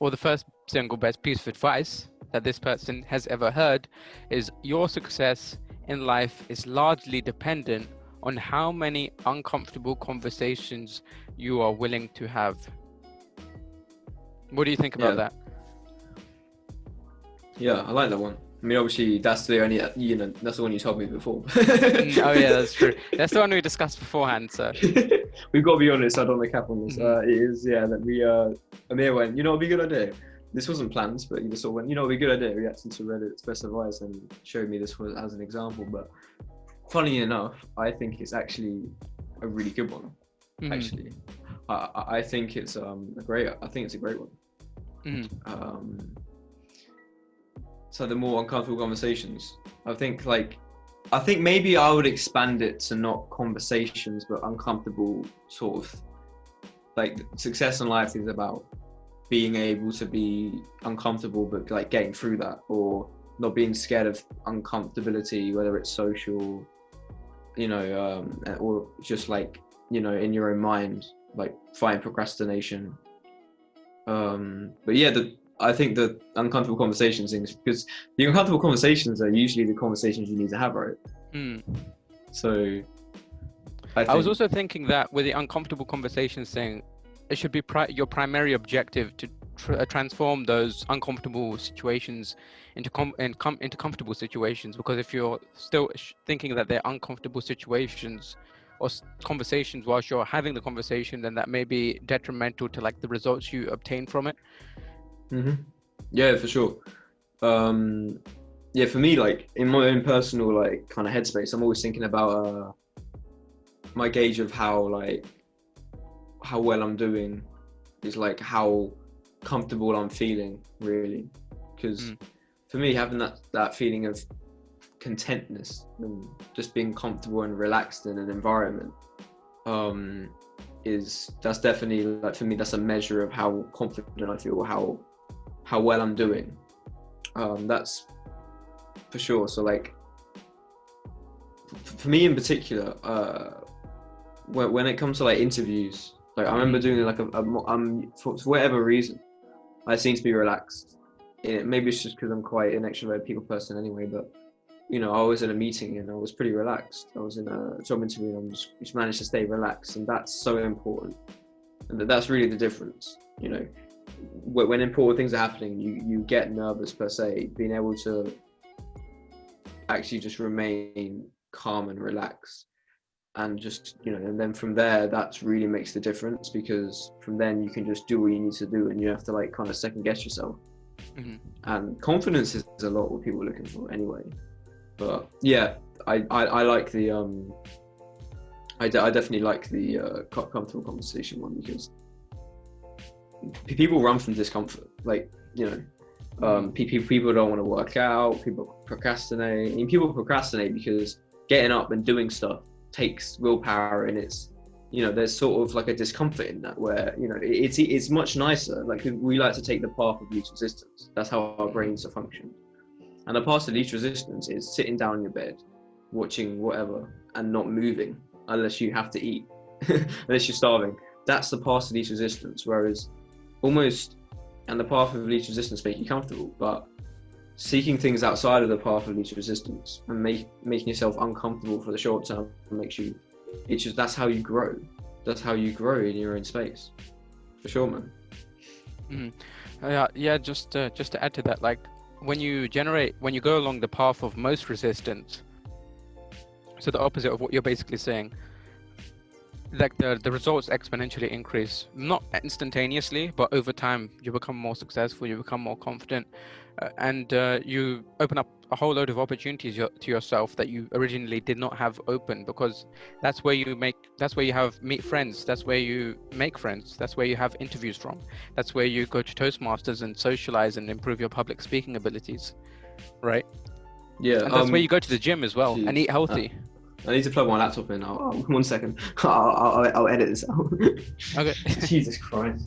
or the first single best piece of advice that this person has ever heard is your success in life is largely dependent on how many uncomfortable conversations you are willing to have. What do you think about that? Yeah, I like that one. I mean, obviously, that's the only, that's the one you told me before. Oh yeah, that's true. That's the one we discussed beforehand. So we've got to be honest. I don't want to cap on this. It is, that we Amir went, it'd be a good idea. This wasn't planned, but he just sort of went, it'd be a good idea. Reacting to Reddit's best advice and showed me this was as an example. But funny enough, I think it's actually a really good one. Actually, I think it's a great one. So the more uncomfortable conversations, I think maybe I would expand it to not conversations, but uncomfortable sort of, like, success in life is about being able to be uncomfortable, but like getting through that, or not being scared of uncomfortability, whether it's social, or just like, in your own mind, like fighting procrastination. But yeah, I think the uncomfortable conversations things, because the uncomfortable conversations are usually the conversations you need to have, right? So I was also thinking that with the uncomfortable conversations thing, it should be your primary objective to transform those uncomfortable situations into comfortable situations. Because if you're still thinking that they're uncomfortable situations or conversations whilst you're having the conversation, then that may be detrimental to like the results you obtain from it. Yeah, for sure. For me, like in my own personal like kind of headspace, I'm always thinking about my gauge of how well I'm doing is like how comfortable I'm feeling, really. Because for me, having that feeling of contentness and just being comfortable and relaxed in an environment that's definitely, like, for me, that's a measure of how confident I feel, how well I'm doing. That's for sure. So like for me in particular, when it comes to like interviews, like I remember doing like for whatever reason, I seem to be relaxed. Maybe it's just because I'm quite an extroverted people person anyway, but I was in a meeting and I was pretty relaxed. I was in a job interview and I just managed to stay relaxed, and that's so important. And that's really the difference, when important things are happening, you get nervous per se. Being able to actually just remain calm and relaxed, and just and then from there, that really makes the difference, because from then you can just do what you need to do, and you have to like kind of second guess yourself. And confidence is a lot what people are looking for anyway. But yeah, I like the I definitely like the comfortable conversation one, because people run from discomfort. Like, people don't want to work out, people procrastinate. And people procrastinate because getting up and doing stuff takes willpower, and it's, there's sort of like a discomfort in that, where, it's much nicer. Like, we like to take the path of least resistance. That's how our brains are functioning. And the path of least resistance is sitting down in your bed, watching whatever, and not moving unless you have to eat, unless you're starving. That's the path of least resistance. Whereas and the path of least resistance make you comfortable, but seeking things outside of the path of least resistance and making yourself uncomfortable for the short term that's how you grow. That's how you grow in your own space, for sure, man. Just to add to that, like when you go along the path of most resistance, so the opposite of what you're basically saying, like the results exponentially increase, not instantaneously, but over time you become more successful, you become more confident, and you open up a whole load of opportunities to yourself that you originally did not have open, because that's where you meet friends, that's where you make friends, that's where you have interviews from, that's where you go to Toastmasters and socialize and improve your public speaking abilities, right? Yeah. And that's where you go to the gym as well and eat healthy. I need to plug my laptop in. 1 second. I'll edit this out. Okay. Jesus Christ.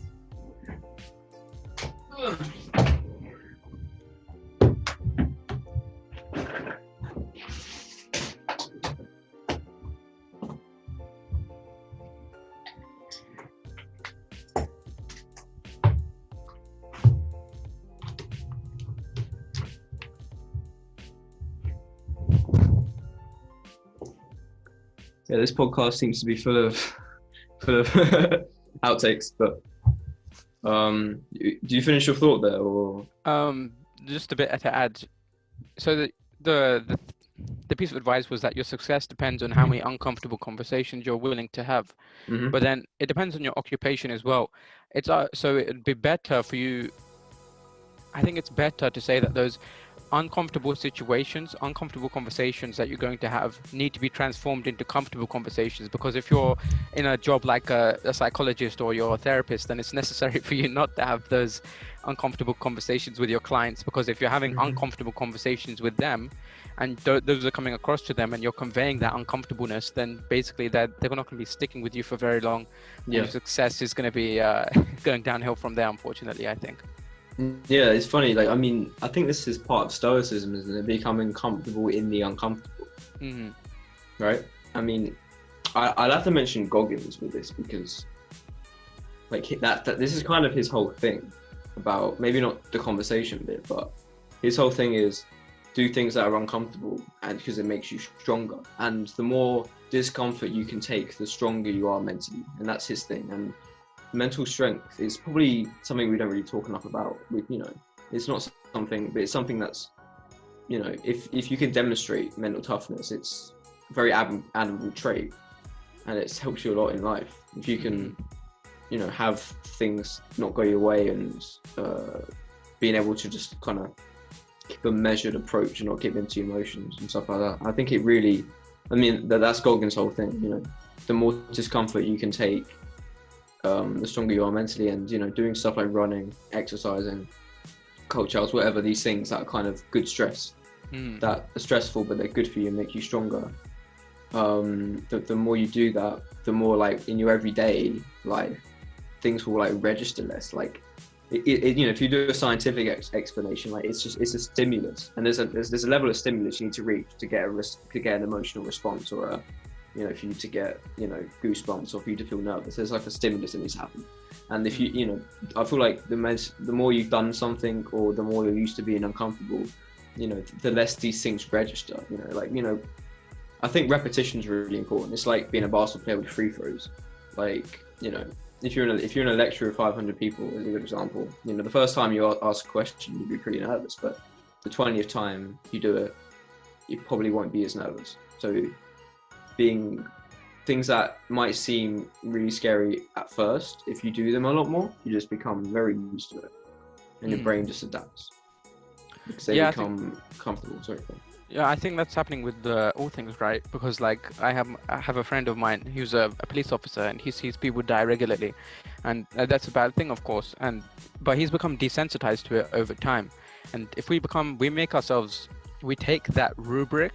Yeah, this podcast seems to be full of full of outtakes. But do you finish your thought there, or? Um, just a bit to add. So the the the piece of advice was that your success depends on how many uncomfortable conversations you're willing to have. Hmm. But then it depends on your occupation as well. So it'd be better for you. I think it's better to say that those uncomfortable situations, uncomfortable conversations that you're going to have need to be transformed into comfortable conversations. Because if you're in a job like a psychologist or you're a therapist, then it's necessary for you not to have those uncomfortable conversations with your clients. Because if you're having Hmm. uncomfortable conversations with them and those are coming across to them and you're conveying that uncomfortableness, then basically they're not going to be sticking with you for very long. And Yeah. your success is going to be going downhill from there, unfortunately, I think. Yeah, it's funny. Like, I mean, I think this is part of Stoicism, isn't it? Becoming comfortable in the uncomfortable, Hmm. right? I mean, I'll have to mention Goggins with this because, like, that this is kind of his whole thing about maybe not the conversation bit, but his whole thing is do things that are uncomfortable, and because it makes you stronger. And the more discomfort you can take, the stronger you are mentally, and that's his thing. And mental strength is probably something we don't really talk enough about. It's not something, but it's something that's, if you can demonstrate mental toughness, it's a very admirable trait, and it helps you a lot in life. If you Hmm. can, have things not go your way, and being able to just kind of keep a measured approach and not give into emotions and stuff like that. I think it really, I mean, that's Goggins' whole thing. The more discomfort you can take, the stronger you are mentally. And doing stuff like running, exercising, cold showers, whatever, these things that are kind of good stress, Hmm. that are stressful but they're good for you and make you stronger. The more you do that, the more, like, in your everyday life, things will, like, register less. Like, if you do a scientific explanation, like, it's a stimulus, and there's a level of stimulus you need to reach to get an emotional response, or for you to get, goosebumps, or for you to feel nervous. There's like a stimulus that needs to happen. And if Hmm. I feel like the more you've done something, or the more you're used to being uncomfortable, the less these things register. I think repetition is really important. It's like being a basketball player with free throws. Like, if you're in a lecture of 500 people, as a good example, the first time you ask a question, you'd be pretty nervous, but the 20th time you do it, you probably won't be as nervous. So, being things that might seem really scary at first, if you do them a lot more, you just become very used to it, and your Hmm. brain just adapts because they Yeah, I think become comfortable. Sorry. Yeah, I think that's happening with all things, right? Because like I have a friend of mine who's a police officer, and he sees people die regularly, and that's a bad thing, of course. But he's become desensitized to it over time, and if we make ourselves, we take that rubric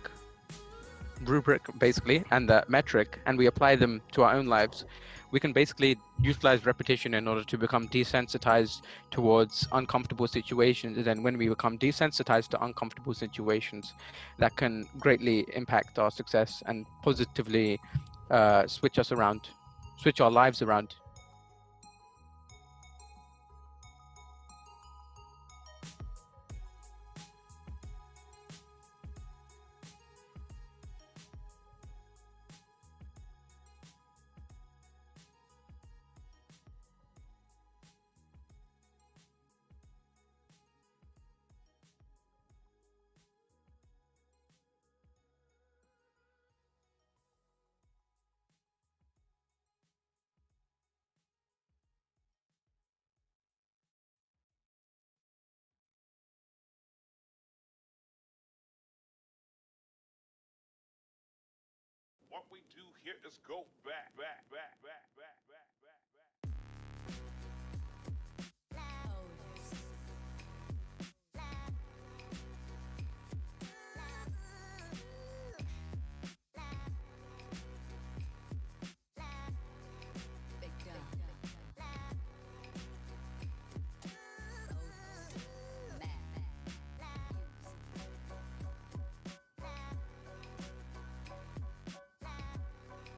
basically and that metric, and we apply them to our own lives, we can basically utilize repetition in order to become desensitized towards uncomfortable situations. And then when we become desensitized to uncomfortable situations, that can greatly impact our success and positively switch our lives around. What we do here is go back, back, back, back.